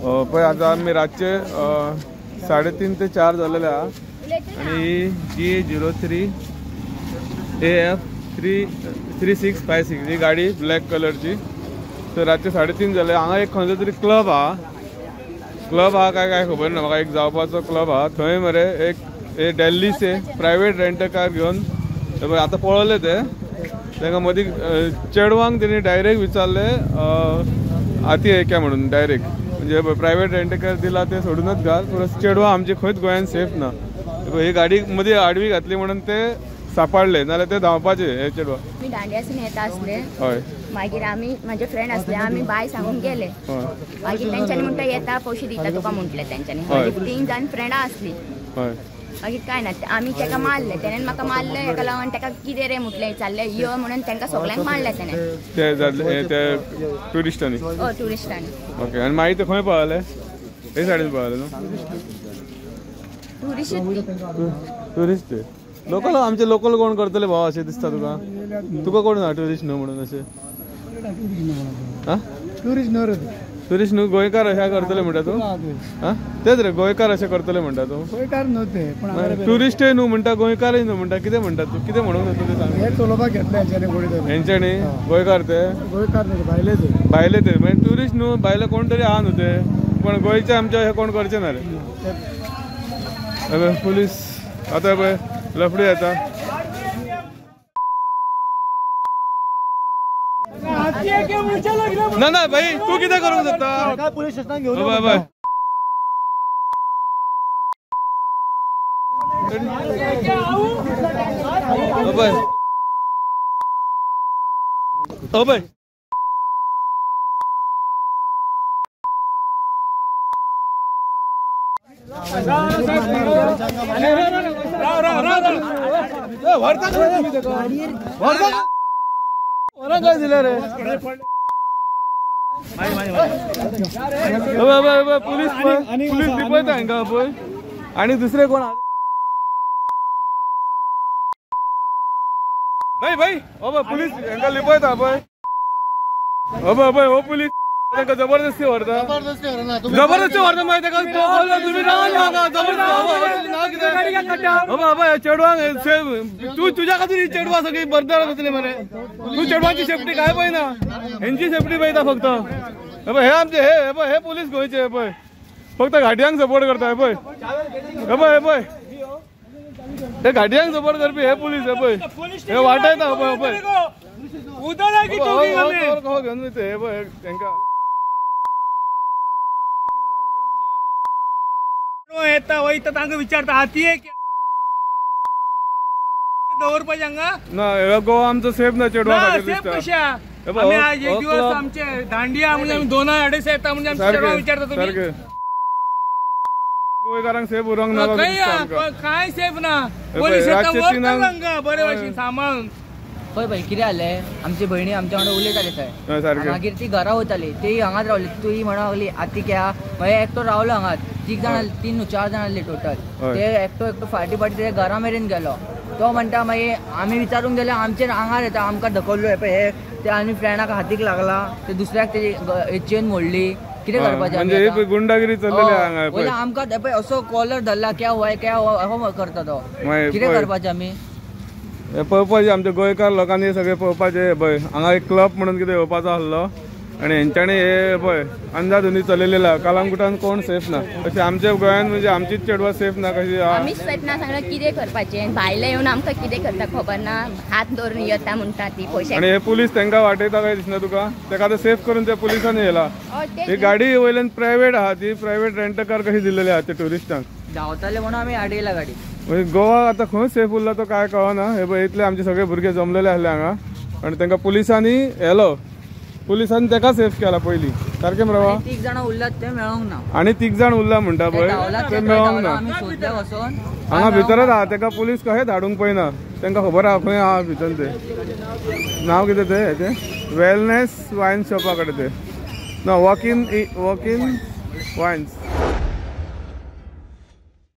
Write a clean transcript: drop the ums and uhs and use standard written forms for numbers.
पळय आतां आमी रातचे 3:30 ते 4 जालेले आहा आणि G03 AF 3656 ही गाडी ब्लॅक कलरची. तर रातचे 3:30 जाले. हांगा एक खंयचो तरी क्लब आहा काय खबर ना म्हाका. एक जावपाचो क्लब आहा थंय मरे एक दिल्लीचे प्रायवेट रेंट कार घेवन आतां पळयले तांकां मदीं चेडवांक तेणी डायरेक्ट विचारले हाती हे क्या म्हणून डायरेक्ट म्हणजे प्रायवेट रेंट कार दिला ते सोडूनच घाल परत चेडवां आमचे खंयच गोंयांत सेफ ना. ही गाडी मदीं आडवी घातली म्हणून ते सापडले नाल्यार ते धांवपाचे हे चेडवा. मी दांडियासून येता असले हय मागीर आमी म्हाजे फ्रेंड असले आमी बाय सांगून गेले मागीर तेंच्यांनी म्हणटा येता पयशे दिता तुका म्हटले तेंच्यांनी. म्हाजी 3 जाण फ्रेंडां असली. मागीर काय ना आमी ताका मारले तेणेन म्हाका मारले हेका लागून ताका कितें रे म्हटलें चालले यो म्हणून तांकां सगळ्यांक मारले तेणेन ते ट्युरिस्टांनी. ट्युरिस्टांनी. ओके आनी मागीर ते खंय पळयले हे सायडीन पळयले न्हू. ट्युरिस्ट लोकल आमचे लोकल कोण करतले भाव अशें दिसता तुका कोण ना ट्युरिस्ट न्हू म्हणून अशें. ट्युरिस्ट न्हू गोंयकार अशें करतले म्हणटा तूं. तेच रे गोंयकार अशें करतले म्हणटा तूं. गोंयकार न्हू ते ट्युरिस्टूय न्हू म्हणटा गोंयकारूय न्हू म्हणटा कितें म्हणटा तूं कितें म्हणूंक जाता तें सांग. हे चलोवपाक घेतले हेंच्यांनी गोंयकार ते गोंयकार न्हू भायले ते म्हणजे ट्युरिस्ट न्हू भायले कोण तरी आहा न्हू ते पण गोंयचे आमचे हे कोण करचे ना रे. पुलीस आतां पळय लफडी येता. ना ना भाई तू कितें करूंक सोदता पुलीस स्टेशनाक घेवन बाय बाय. बाय काय दिले रे पुलीस लिपयता हांकां पळय आनी दुसरे कोण भाई भाई हो पुलीस हांकां लिपयता पळय. हो पुलीस तांकां जबरदस्ती व्हरता मागीर ताका तुम्ही चेडवांक तू तुज्या खातीर चेडवां सगळी बरदार जातली मरे. तू चेडवांची सेफ्टी काय पळयना हेंची सेफ्टी पळयता फक्त. हे आमचे हे पुलीस गोंयचे पळय फक्त घाटयांक सपोर्ट करता हे पळय हे घाटयांक सपोर्ट करपी हे पुलीस हे पळय हे वाटयता पळय घेवन वयता हे पळय तांकां येता वयता तांकां विचारता हाती दवरपाचें हांगा ना. गोवा आमचो सेफ ना चेडवा सेफ कशा आमी आज एक दिवस आमचे दांडिया म्हणजे आमी 2-2:30 येता म्हणजे आमचे चेडवा विचारता तुम्ही गोंयकारांक सेफ उरोंक ना काय सेफ ना. पोलीस येता वरता बरे भशेन सांबाळून. पळय भाई कितें जालें आमची भयणी आमच्या वांगडा उलयताले थंय मागीर ती घरा वताली ती हांगाच रावली ती म्हणा लागली आती क्या मागीर एकटो रावलो हांगाच 3 जाणां 3-4 जाणां आसली टोटल. ते एकटो फाटी ते घरा मेरेन गेलो तो म्हणटा मागीर आमी विचारूंक गेले आमचे आंगार येता आमकां धकल्लो हे ते आनी फ्रेंडाक हातीक लागला ते दुसऱ्याक तेजी चेन मोडली कितें करपाचें गुंडागिरी चल्लेली आमकां असो कॉलर धरला क्या हो करता तो कितें करपाचें आमी. पळोवपाचें आमच्या गोंयकार लोकांनी सगळे पळोवपाचें पळय हांगा एक क्लब म्हणून कितें येवपाचो आसलो आनी हेंच्यांनी हे पळय अंधाधुंदी चलयलेला कलांगुटान कोण सेफ ना अशें आमच्या गोंयांत म्हणजे आमचीच चेडवां सेफ ना कशी आमीच सेफ ना सांगल्यार कितें करपाचें भायले येवन आमकां कितें करता खबर ना हात धरून येता म्हणटा ती पयशे आनी हे पुलीस तांकां वाटयता काय दिसना तुका ताका आतां सेफ करून त्या पुलिसांनी येयला. ही गाडी वयल्यान प्रायवेट आहा ती प्रायवेट रेंट कार कशी दिलेली आहा त्या ट्युरिस्टांक धांवताले म्हणून आमी आडयला गाडी. गोवा आतां खंय सेफ उरला तो काय कळना. हे पळय इतले आमचे सगळे भुरगे जमलेले आसले हांगा आनी तांकां पुलिसांनी येलो पुलिसांनी ताका सेफ केला पयलीं सारकें मरे. 3 जाणां उरलात ते मेळोंक ना आनी 3 जाण उरला म्हणटा पळय ते मेळोंक ना. हांगा भितरच आहा ताका पुलीस कशें धाडूंक पळयना तांकां खबर आहा खंय आहा भितर ते नांव कितें तें हेचें वेलनेस वायन शॉपा कडेन ते ना वॉक इन वायन्स